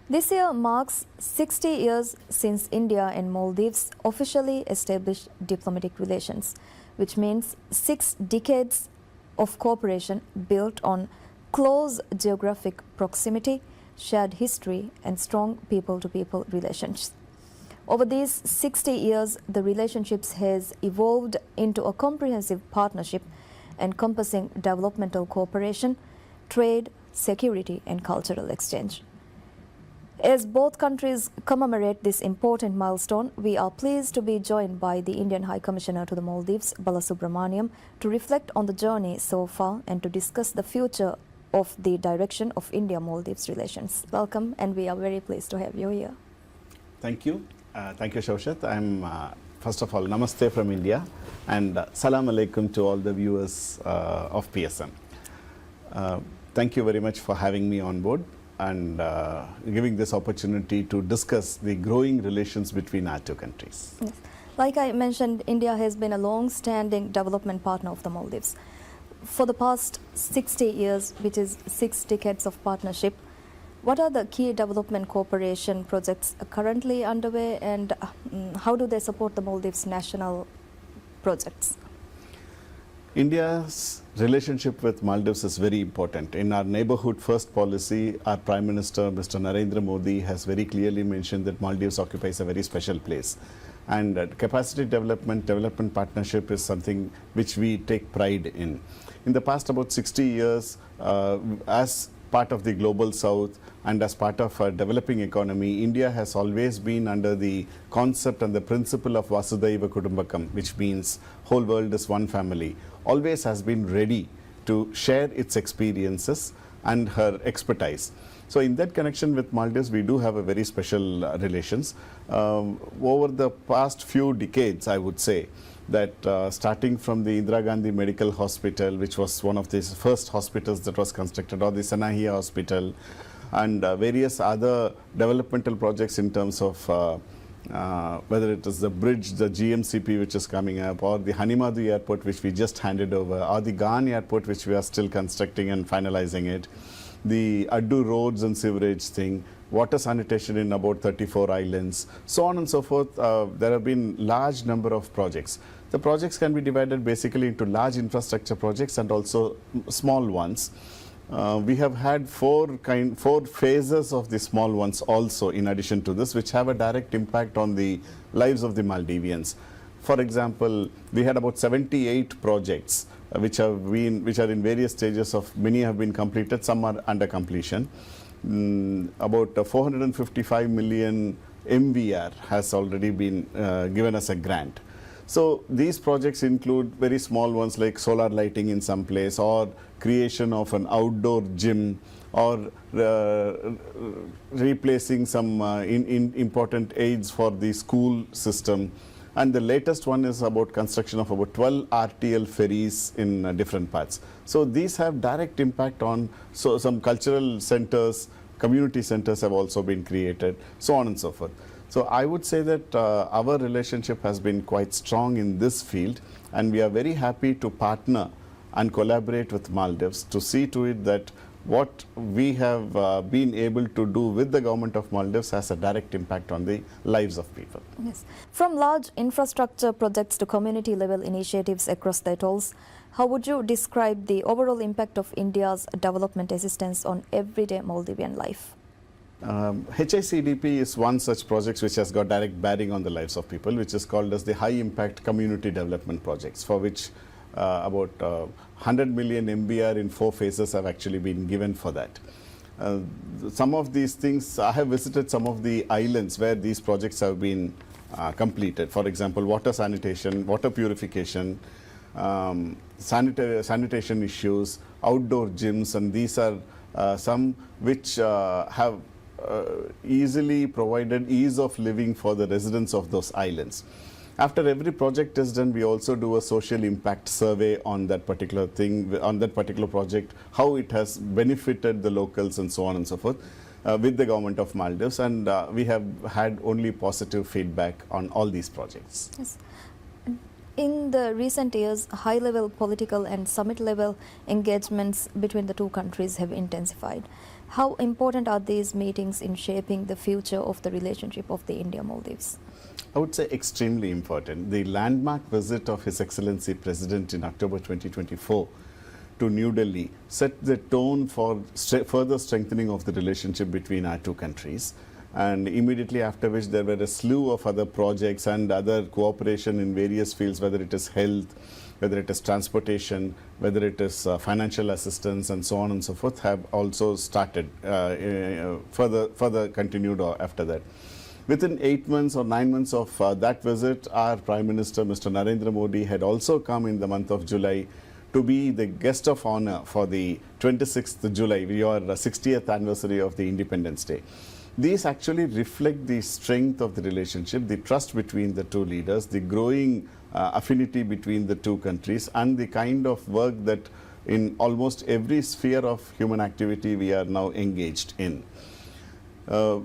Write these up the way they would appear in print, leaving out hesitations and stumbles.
This year marks 60 years since India and Maldives officially established diplomatic relations, which means 6 decades of cooperation built on close geographic proximity, shared history, and strong people-to-people relations. Over these 60 years, the relationships has evolved into a comprehensive partnership encompassing developmental cooperation, trade, security, and cultural exchange. As both countries commemorate this important milestone, we are pleased to be joined by the Indian High Commissioner to the Maldives, Balasubramaniam, to reflect on the journey so far and to discuss the future of the direction of India-Maldives relations. Welcome, and we are very pleased to have you here. Thank you. Thank you, Shaushat. I'm, first of all, Namaste from India, and Salam Alaikum to all the viewers of PSM. Thank you very much for having me on board and giving this opportunity to discuss the growing relations between our two countries. Yes. Like I mentioned, India has been a long-standing development partner of the Maldives. For the past 60 years, which is 6 decades of partnership, what are the key development cooperation projects currently underway, and how do they support the Maldives' national projects? India's relationship with Maldives is very important. In our neighborhood first policy, our Prime Minister, Mr. Narendra Modi, has very clearly mentioned that Maldives occupies a very special place. And capacity development partnership is something which we take pride in. In the past about 60 years, as part of the global south and as part of a developing economy, India has always been under the concept and the principle of Vasudhaiva Kutumbakam, which means whole world is one family, always has been ready to share its experiences and her expertise. So in that connection with Maldives, we do have a very special relations. Over the past few decades, I would say, that starting from the Indira Gandhi Medical Hospital, which was one of the first hospitals that was constructed, or the Sanahia Hospital, and various other developmental projects in terms of whether it is the bridge, the GMCP which is coming up, or the Hanimadu Airport which we just handed over, or the Ghan Airport which we are still constructing and finalizing it, the Addu roads and sewerage thing, water sanitation in about 34 islands, so on and so forth. There have been large number of projects. The projects can be divided basically into large infrastructure projects and also small ones. We have had four phases of the small ones also in addition to this, which have a direct impact on the lives of the Maldivians. For example, we had about 78 projects which are in various stages of, many have been completed, some are under completion. About 455 million MVR has already been given as a grant. So these projects include very small ones like solar lighting in some place, or creation of an outdoor gym, or replacing some important aids for the school system. And the latest one is about construction of about 12 RTL ferries in different parts. So these have direct impact on, so some cultural centers, community centers have also been created, so on and so forth. So I would say that our relationship has been quite strong in this field, and we are very happy to partner and collaborate with Maldives to see to it that what we have been able to do with the government of Maldives has a direct impact on the lives of people. Yes. From large infrastructure projects to community level initiatives across the atolls, how would you describe the overall impact of India's development assistance on everyday Maldivian life? HICDP is one such project which has got direct bearing on the lives of people, which is called as the high impact community development projects, for which about 100 million MBR in 4 phases have actually been given for that. Some of these things, I have visited some of the islands where these projects have been completed. For example, water sanitation, water purification, sanitation issues, outdoor gyms, and these are some which have easily provided ease of living for the residents of those islands. After every project is done, we also do a social impact survey on that particular thing, on that particular project, how it has benefited the locals and so on and so forth with the government of Maldives, and we have had only positive feedback on all these projects. Yes. In the recent years, high-level political and summit-level engagements between the two countries have intensified. How important are these meetings in shaping the future of the relationship of the India-Maldives? I would say extremely important. The landmark visit of His Excellency President in October 2024 to New Delhi set the tone for further strengthening of the relationship between our two countries. And immediately after which there were a slew of other projects and other cooperation in various fields, whether it is health, whether it is transportation, whether it is financial assistance and so on and so forth, have also started, further continued after that. Within 8 months or 9 months of that visit, our Prime Minister, Mr. Narendra Modi, had also come in the month of July to be the guest of honor for the 26th July, your 60th anniversary of the Independence Day. These actually reflect the strength of the relationship, the trust between the two leaders, the growing affinity between the two countries, and the kind of work that in almost every sphere of human activity we are now engaged in.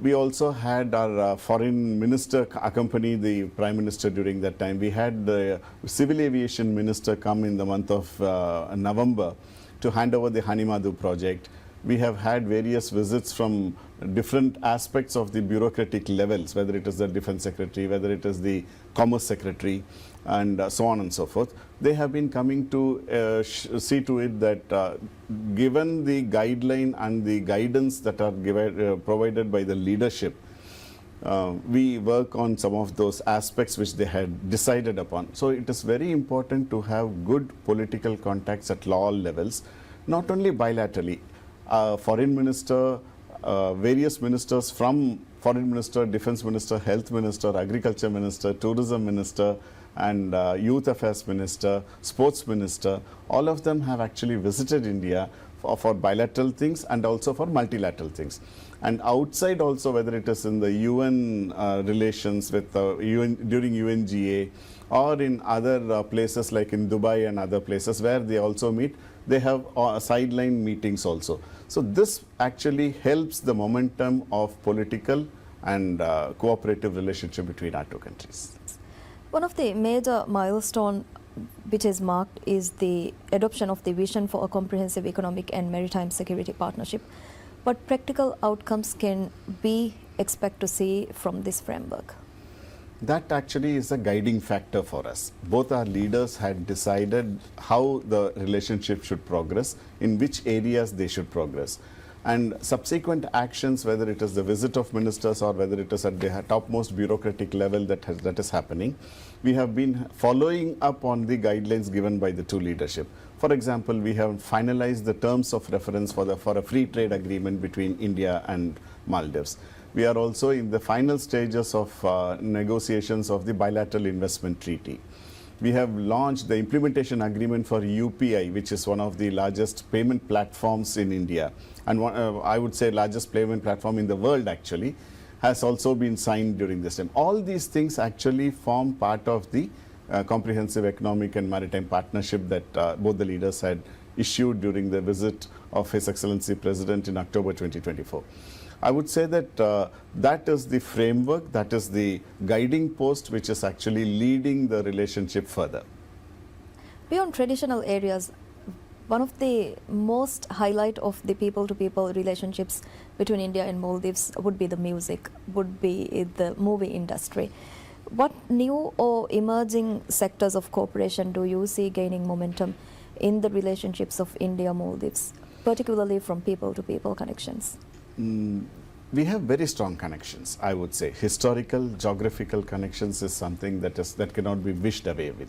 We also had our foreign minister accompany the Prime Minister during that time. We had the civil aviation minister come in the month of November to hand over the Hanimadu project. We have had various visits from different aspects of the bureaucratic levels, whether it is the Defense Secretary, whether it is the Commerce Secretary, and so on and so forth. They have been coming to see to it that given the guideline and the guidance that are provided by the leadership, we work on some of those aspects which they had decided upon. So it is very important to have good political contacts at all levels, not only bilaterally. Foreign Minister, various ministers from Foreign Minister, Defense Minister, Health Minister, Agriculture Minister, Tourism Minister, and Youth Affairs Minister, Sports Minister, all of them have actually visited India for bilateral things and also for multilateral things. And outside also, whether it is in the UN relations with during UNGA or in other places like in Dubai and other places where they also meet, they have sideline meetings also. So this actually helps the momentum of political and cooperative relationship between our two countries. One of the major milestones which is marked is the adoption of the vision for a comprehensive economic and maritime security partnership. What practical outcomes can we expect to see from this framework? That actually is a guiding factor for us. Both our leaders had decided how the relationship should progress, in which areas they should progress. And subsequent actions, whether it is the visit of ministers or whether it is at the topmost bureaucratic level that is happening, we have been following up on the guidelines given by the two leadership. For example, we have finalized the terms of reference for a free trade agreement between India and Maldives. We are also in the final stages of negotiations of the bilateral investment treaty. We have launched the implementation agreement for UPI, which is one of the largest payment platforms in India, and I would say largest payment platform in the world actually, has also been signed during this time. All these things actually form part of the comprehensive economic and maritime partnership that both the leaders had issued during the visit of His Excellency President in October 2024. I would say that that is the framework, that is the guiding post which is actually leading the relationship further. Beyond traditional areas, one of the most highlight of the people-to-people relationships between India and Maldives would be the music, would be the movie industry. What new or emerging sectors of cooperation do you see gaining momentum in the relationships of India-Maldives, particularly from people-to-people connections? We have very strong connections, I would say. Historical, geographical connections is something that cannot be wished away with.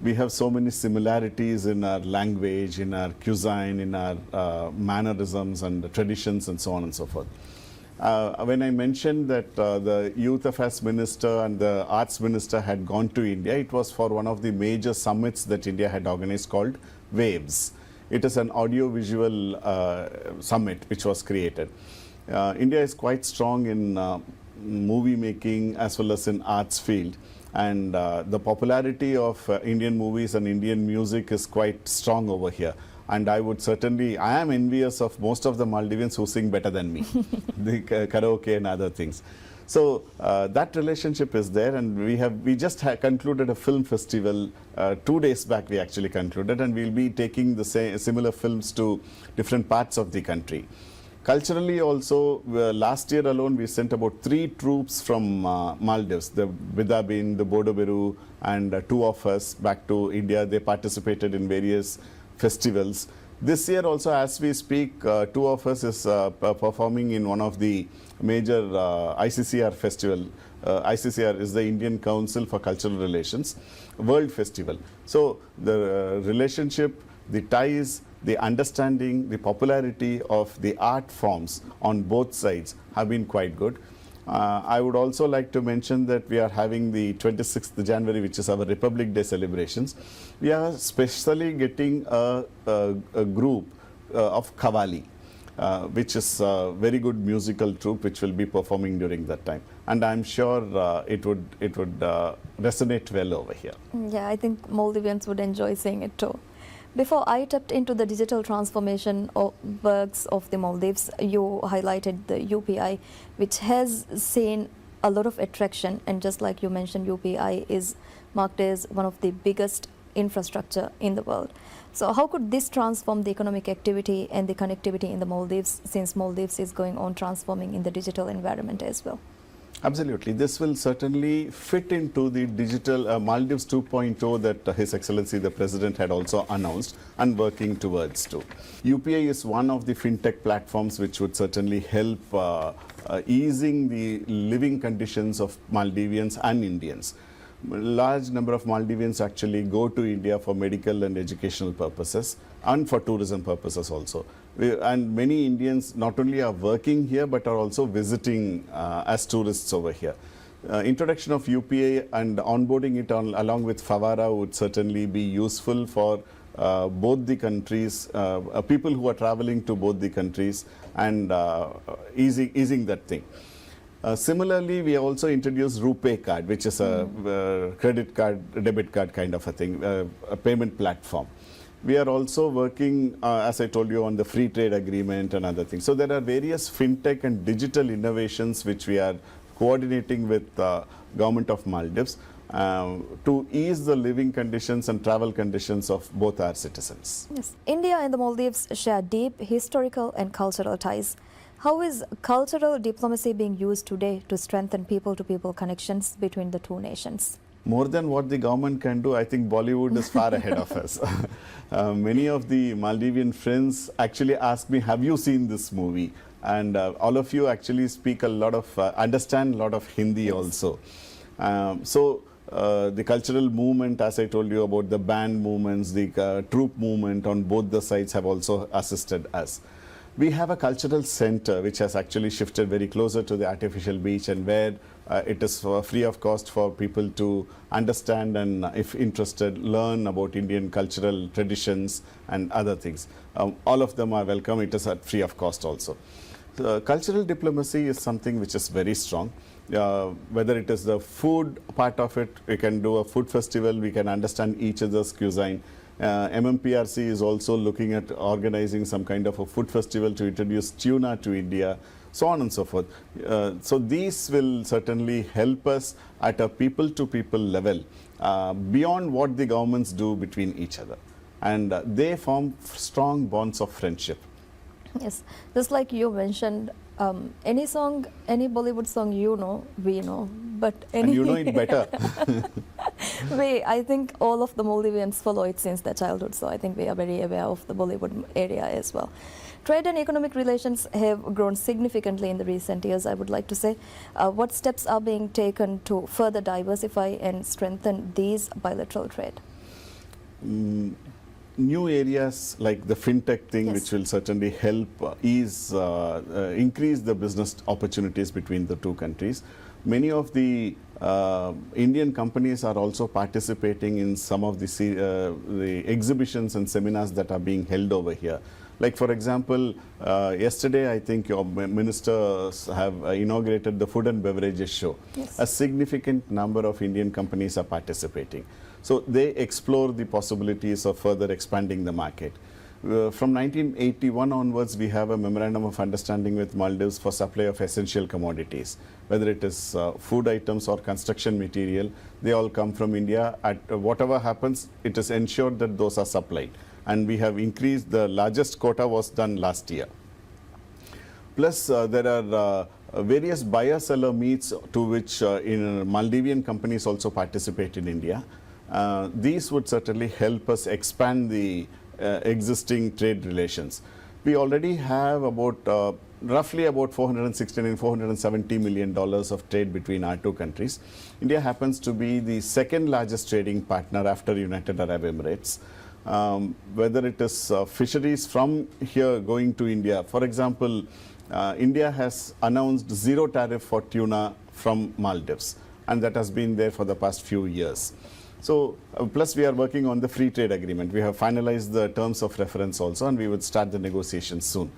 We have so many similarities in our language, in our cuisine, in our mannerisms and traditions and so on and so forth. When I mentioned that the Youth Affairs Minister and the Arts Minister had gone to India, it was for one of the major summits that India had organized called WAVES. It is an audio-visual summit which was created. India is quite strong in movie making as well as in arts field, and the popularity of Indian movies and Indian music is quite strong over here. And I am envious of most of the Maldivians who sing better than me, the karaoke and other things. So that relationship is there, and we just concluded a film festival 2 days back. We actually concluded, and we'll be taking the similar films to different parts of the country. Culturally also, last year alone we sent about 3 troops from Maldives, the Bidabin, the Bodoberu, and 2 of us back to India. They participated in various festivals. This year also, as we speak, 2 of us is performing in one of the major ICCR festival. ICCR is the Indian Council for Cultural Relations World Festival. So the relationship, the ties, the understanding, the popularity of the art forms on both sides have been quite good. I would also like to mention that we are having the 26th January, which is our Republic Day celebrations. We are specially getting a group of Qawwali, which is a very good musical troupe which will be performing during that time. And I'm sure it would resonate well over here. Yeah, I think Maldivians would enjoy seeing it too. Before I tapped into the digital transformation works of the Maldives, you highlighted the UPI, which has seen a lot of attraction. And just like you mentioned, UPI is marked as one of the biggest infrastructure in the world. So how could this transform the economic activity and the connectivity in the Maldives, since Maldives is going on transforming in the digital environment as well? Absolutely. This will certainly fit into the digital Maldives 2.0 that His Excellency the President had also announced and working towards too. UPI is one of the fintech platforms which would certainly help easing the living conditions of Maldivians and Indians. A large number of Maldivians actually go to India for medical and educational purposes and for tourism purposes also. And many Indians not only are working here but are also visiting as tourists over here. Introduction of UPI and onboarding it along with Favara would certainly be useful for both the countries, people who are traveling to both the countries, and easing that thing. Similarly, we also introduced RuPay card, which is a credit card, debit card kind of a thing, a payment platform. We are also working, as I told you, on the free trade agreement and other things. So there are various fintech and digital innovations which we are coordinating with the government of Maldives to ease the living conditions and travel conditions of both our citizens. Yes. India and the Maldives share deep historical and cultural ties. How is cultural diplomacy being used today to strengthen people-to-people connections between the two nations? More than what the government can do, I think Bollywood is far ahead of us. Many of the Maldivian friends actually ask me, have you seen this movie? And all of you actually speak a lot of, understand a lot of Hindi yes. also. The cultural movement, as I told you about the band movements, the troop movement on both the sides have also assisted us. We have a cultural center which has actually shifted very closer to the artificial beach, and where it is free of cost for people to understand and, if interested, learn about Indian cultural traditions and other things. All of them are welcome. It is at free of cost also. Cultural diplomacy is something which is very strong. Whether it is the food part of it, we can do a food festival, we can understand each other's cuisine. MMPRC is also looking at organizing some kind of a food festival to introduce tuna to India, so on and so forth. So these will certainly help us at a people-to-people level beyond what the governments do between each other. And they form strong bonds of friendship. Yes, just like you mentioned, any song, any Bollywood song you know, we know. But and you know it better. I think all of the Maldivians follow it since their childhood, so I think we are very aware of the Bollywood area as well. Trade and economic relations have grown significantly in the recent years, I would like to say. What steps are being taken to further diversify and strengthen these bilateral trade? New areas like the fintech thing, yes, which will certainly help increase the business opportunities between the two countries. Many of the Indian companies are also participating in some of the exhibitions and seminars that are being held over here. Like, for example, yesterday I think your ministers have inaugurated the Food and Beverages Show. Yes. A significant number of Indian companies are participating. So they explore the possibilities of further expanding the market. From 1981 onwards, we have a memorandum of understanding with Maldives for supply of essential commodities. Whether it is food items or construction material, they all come from India. At whatever happens, it is ensured that those are supplied. And we have increased, the largest quota was done last year. Plus, there are various buyer-seller meets to which in Maldivian companies also participate in India. These would certainly help us expand the existing trade relations. We already have about roughly about $460 and $470 million of trade between our two countries. India happens to be the second largest trading partner after United Arab Emirates. Whether it is fisheries from here going to India, for example, India has announced zero tariff for tuna from Maldives, and that has been there for the past few years. So, plus we are working on the free trade agreement. We have finalized the terms of reference also, and we would start the negotiations soon.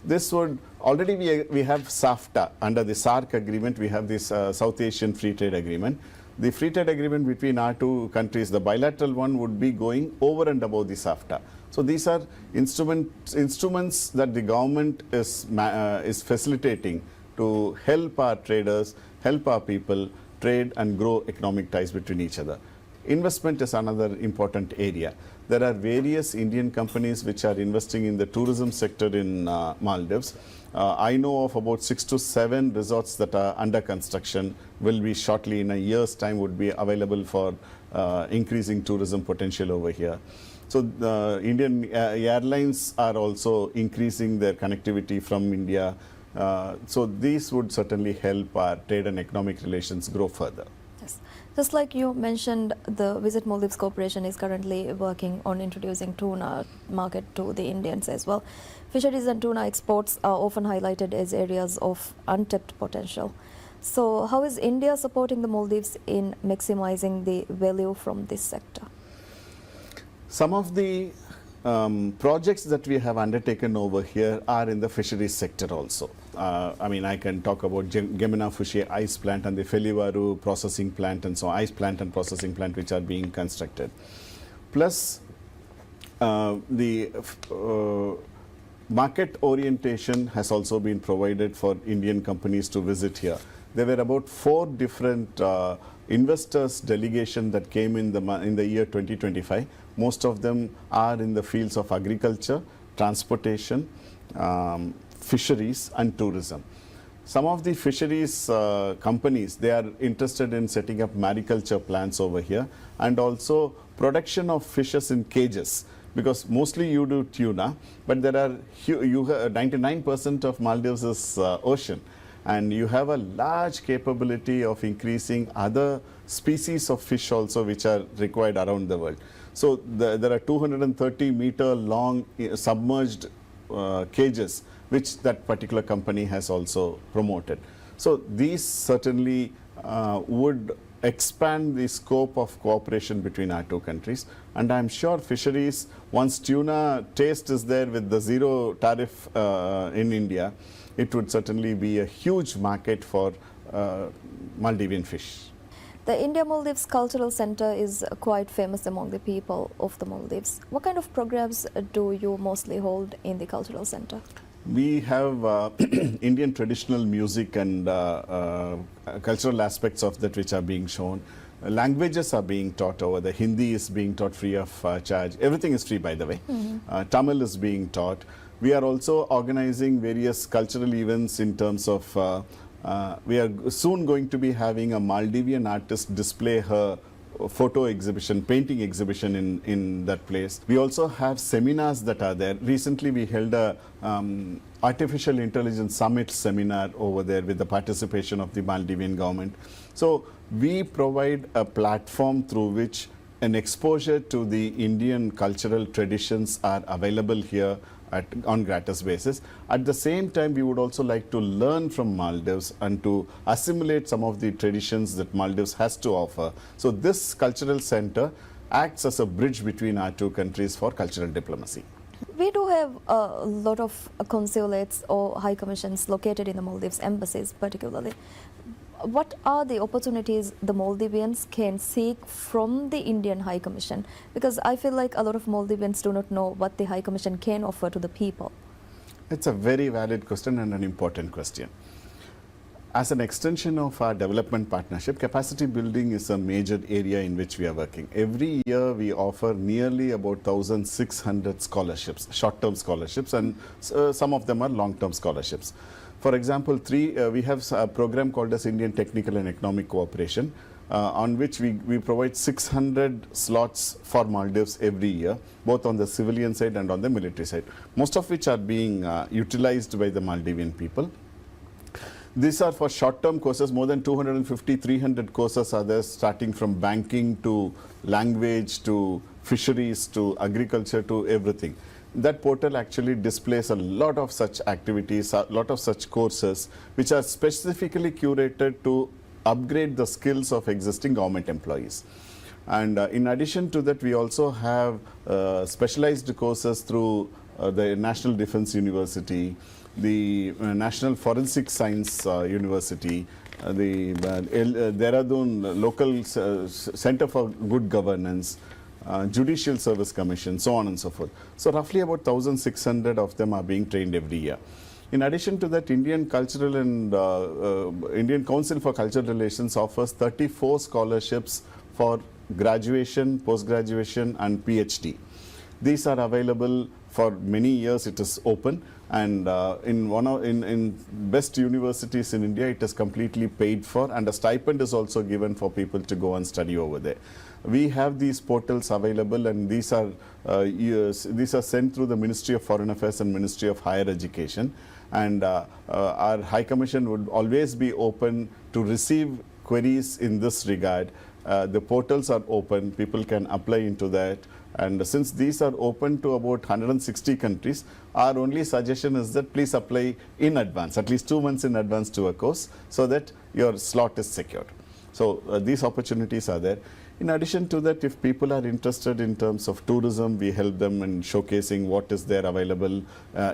This would already we have SAFTA. Under the SAARC agreement, we have this South Asian Free Trade Agreement. The free trade agreement between our two countries, the bilateral one, would be going over and above the SAFTA. So these are instruments that the government is facilitating to help our traders, help our people trade and grow economic ties between each other. Investment is another important area. There are various Indian companies which are investing in the tourism sector in Maldives. I know of about 6 to 7 resorts that are under construction, will be shortly in a year's time would be available for increasing tourism potential over here. So the Indian airlines are also increasing their connectivity from India. So these would certainly help our trade and economic relations grow further. Yes. Just like you mentioned, the Visit Maldives Corporation is currently working on introducing tuna market to the Indians as well. Fisheries and tuna exports are often highlighted as areas of untapped potential. So how is India supporting the Maldives in maximizing the value from this sector? Some of the projects that we have undertaken over here are in the fisheries sector also. I mean, I can talk about Gemina Fushi ice plant and the Felivaru processing plant and so ice plant and processing plant which are being constructed. Plus, the market orientation has also been provided for Indian companies to visit here. There were about 4 different investors delegation that came in the year 2025. Most of them are in the fields of agriculture, transportation, fisheries and tourism. Some of the fisheries companies, they are interested in setting up mariculture plants over here and also production of fishes in cages, because mostly you do tuna, but there are 99% of Maldives is ocean, and you have a large capability of increasing other species of fish also which are required around the world. So there are 230-meter long submerged cages which that particular company has also promoted. So these certainly would expand the scope of cooperation between our two countries, and I'm sure fisheries, once tuna taste is there with the zero tariff in India, it would certainly be a huge market for Maldivian fish. The India-Maldives Cultural Center is quite famous among the people of the Maldives. What kind of programs do you mostly hold in the Cultural Center? We have Indian traditional music and cultural aspects of that which are being shown. Languages are being taught over there. Hindi is being taught free of charge. Everything is free, by the way. Tamil is being taught. We are also organizing various cultural events in terms of we are soon going to be having a Maldivian artist display her photo exhibition, painting exhibition in that place. We also have seminars that are there. Recently we held a Artificial Intelligence Summit seminar over there with the participation of the Maldivian government. So we provide a platform through which an exposure to the Indian cultural traditions are available here on gratis basis. At the same time, we would also like to learn from Maldives and to assimilate some of the traditions that Maldives has to offer. So this cultural center acts as a bridge between our two countries for cultural diplomacy. We do have a lot of consulates or high commissions located in the Maldives, embassies particularly. What are the opportunities the Maldivians can seek from the Indian High Commission? Because I feel like a lot of Maldivians do not know what the High Commission can offer to the people. It's a very valid question and an important question. As an extension of our development partnership, capacity building is a major area in which we are working. Every year we offer nearly about 1,600 scholarships, short-term scholarships, and some of them are long-term scholarships. For example, we have a program called as Indian Technical and Economic Cooperation, on which we provide 600 slots for Maldives every year, both on the civilian side and on the military side, most of which are being utilized by the Maldivian people. These are for short-term courses. More than 250, 300 courses are there, starting from banking to language to fisheries to agriculture to everything. That portal actually displays a lot of such activities, a lot of such courses, which are specifically curated to upgrade the skills of existing government employees. And in addition to that, we also have specialized courses through the National Defense University, the National Forensic Science University, the Dehradun Local Center for Good Governance, Judicial Service Commission, so on and so forth. So roughly about 1,600 of them are being trained every year. In addition to that, Indian Cultural and Indian Council for Cultural Relations offers 34 scholarships for graduation, post-graduation and PhD. These are available for many years. It is open, and in best universities in India, it is completely paid for, and a stipend is also given for people to go and study over there. We have these portals available, and these are sent through the Ministry of Foreign Affairs and Ministry of Higher Education, and our High Commission would always be open to receive queries in this regard. The portals are open, people can apply into that. And since these are open to about 160 countries, our only suggestion is that please apply in advance, at least 2 months in advance to a course, so that your slot is secured. So these opportunities are there. In addition to that, if people are interested in terms of tourism, we help them in showcasing what is there available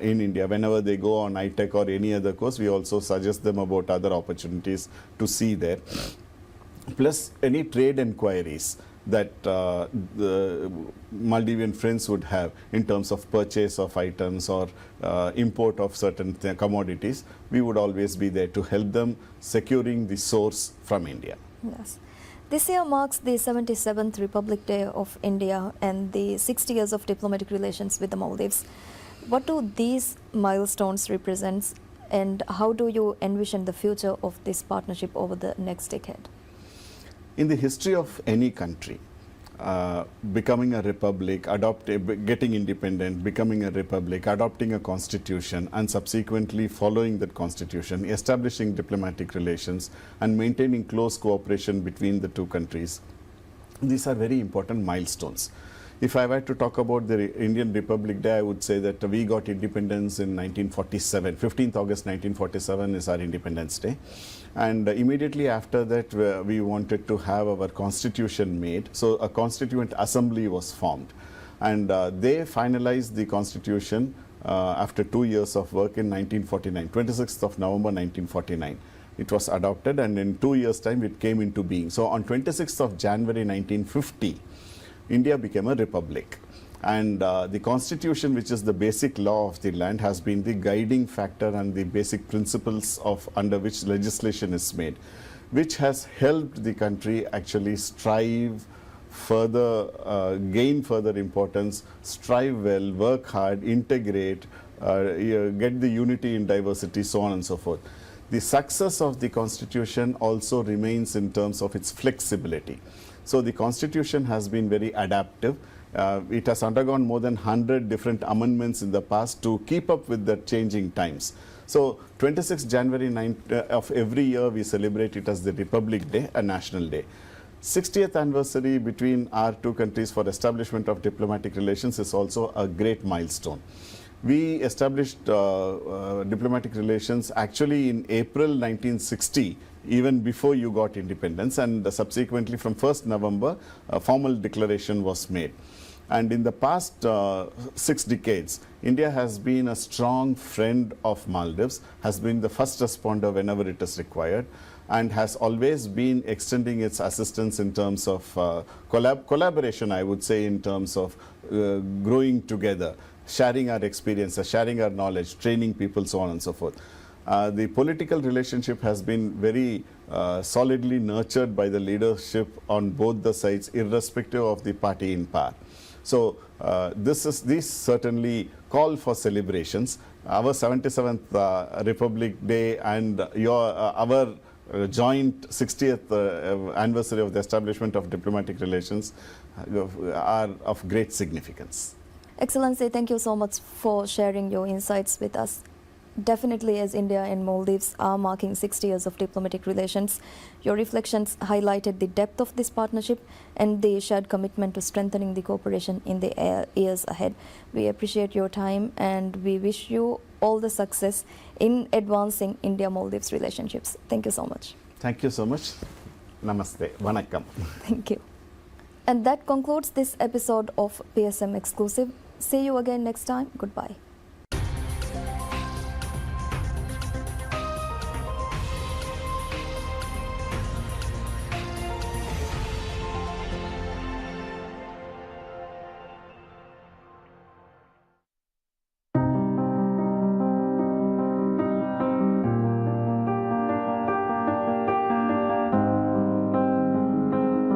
in India. Whenever they go on iTech or any other course, we also suggest them about other opportunities to see there. Plus any trade inquiries that the Maldivian friends would have in terms of purchase of items or import of certain commodities, we would always be there to help them securing the source from India. Yes. This year marks the 77th Republic Day of India and the 60 years of diplomatic relations with the Maldives. What do these milestones represent, and how do you envision the future of this partnership over the next decade? In the history of any country, becoming a republic, getting independent, becoming a republic, adopting a constitution, and subsequently following that constitution, establishing diplomatic relations, and maintaining close cooperation between the two countries, these are very important milestones. If I were to talk about the Indian Republic Day, I would say that we got independence in 1947. 15th August 1947 is our Independence Day. And immediately after that, we wanted to have our constitution made. So a constituent assembly was formed. And they finalized the constitution after 2 years of work in 1949, 26th of November 1949. It was adopted, and in 2 years' time, it came into being. So on 26th of January 1950, India became a republic. And the constitution, which is the basic law of the land, has been the guiding factor and the basic principles under which legislation is made, which has helped the country actually strive further, gain further importance, strive well, work hard, integrate, get the unity in diversity, so on and so forth. The success of the constitution also remains in terms of its flexibility. So the constitution has been very adaptive. It has undergone more than 100 different amendments in the past to keep up with the changing times. So 26th January of every year, we celebrate it as the Republic Day, a national day. 60th anniversary between our two countries for establishment of diplomatic relations is also a great milestone. We established diplomatic relations actually in April 1960, even before you got independence, and subsequently from 1st November, a formal declaration was made. And in the past 6 decades, India has been a strong friend of Maldives, has been the first responder whenever it is required, and has always been extending its assistance in terms of collaboration, I would say, in terms of growing together, sharing our experiences, sharing our knowledge, training people, so on and so forth. The political relationship has been very solidly nurtured by the leadership on both the sides, irrespective of the party in power. So these certainly call for celebrations. Our 77th Republic Day and our joint 60th anniversary of the establishment of diplomatic relations are of great significance. Excellency, thank you so much for sharing your insights with us. Definitely, as India and Maldives are marking 60 years of diplomatic relations, your reflections highlighted the depth of this partnership and the shared commitment to strengthening the cooperation in the years ahead. We appreciate your time and we wish you all the success in advancing India-Maldives relationships. Thank you so much. Thank you so much. Namaste. Vanakkam. Thank you. And that concludes this episode of PSM Exclusive. See you again next time. Goodbye.